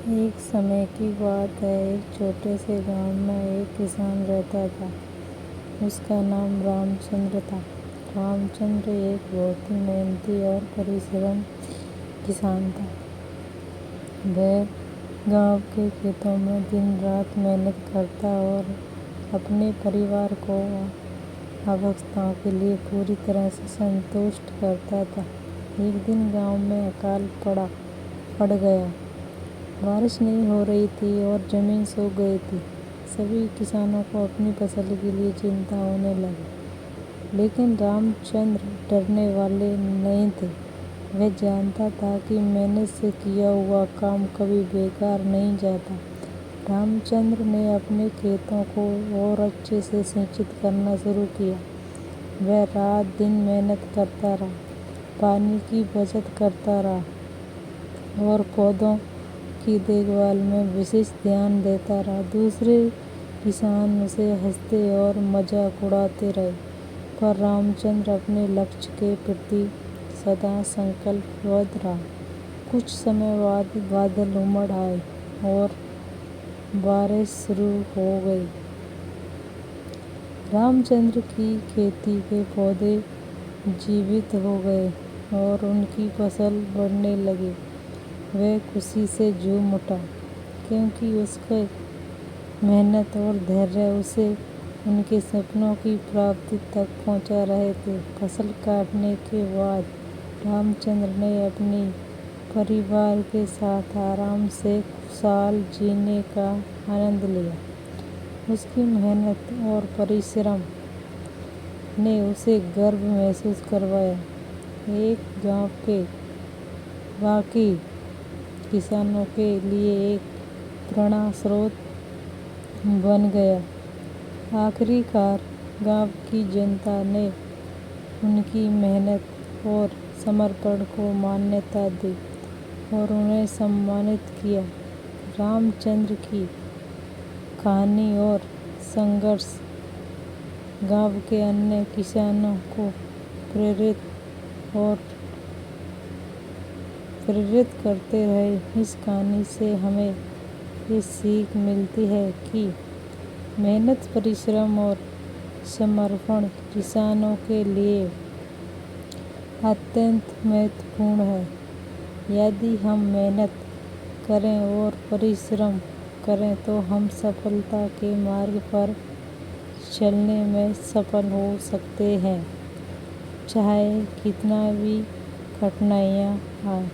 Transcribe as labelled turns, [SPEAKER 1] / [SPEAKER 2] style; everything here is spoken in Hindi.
[SPEAKER 1] एक समय की बात है। एक छोटे से गांव में एक किसान रहता था। उसका नाम रामचंद्र था। रामचंद्र एक बहुत ही मेहनती और परिश्रम किसान था। वह गांव के खेतों में दिन रात मेहनत करता और अपने परिवार को आवश्यकताओं के लिए पूरी तरह से संतुष्ट करता था। एक दिन गांव में अकाल पड़ गया। बारिश नहीं हो रही थी और जमीन सूख गई थी। सभी किसानों को अपनी फसल के लिए चिंता होने लगी। लेकिन रामचंद्र डरने वाले नहीं थे। वह जानता था कि मेहनत से किया हुआ काम कभी बेकार नहीं जाता। रामचंद्र ने अपने खेतों को और अच्छे से सिंचित करना शुरू किया। वह रात दिन मेहनत करता रहा, पानी की बचत करता रहा और पौधों की देखभाल में विशेष ध्यान देता रहा। दूसरे किसान उसे हंसते और मजाक उड़ाते रहे, पर रामचंद्र अपने लक्ष्य के प्रति सदा संकल्पबद्ध रहा। कुछ समय बाद बादल उमड़ आए और बारिश शुरू हो गई। रामचंद्र की खेती के पौधे जीवित हो गए और उनकी फसल बढ़ने लगी। वह खुशी से झूम उठा, क्योंकि उसके मेहनत और धैर्य उसे उनके सपनों की प्राप्ति तक पहुंचा रहे थे। फसल काटने के बाद रामचंद्र ने अपने परिवार के साथ आराम से खुशहाल जीने का आनंद लिया। उसकी मेहनत और परिश्रम ने उसे गर्व महसूस करवाया। एक गांव के बाकी किसानों के लिए एक प्रेरणा स्रोत बन गया। आखिरकार गांव की जनता ने उनकी मेहनत और समर्पण को मान्यता दी और उन्हें सम्मानित किया। रामचंद्र की कहानी और संघर्ष गांव के अन्य किसानों को प्रेरित करते रहे। इस कहानी से हमें ये सीख मिलती है कि मेहनत, परिश्रम और समर्पण किसानों के लिए अत्यंत महत्वपूर्ण है। यदि हम मेहनत करें और परिश्रम करें तो हम सफलता के मार्ग पर चलने में सफल हो सकते हैं, चाहे कितना भी कठिनाइयाँ आए।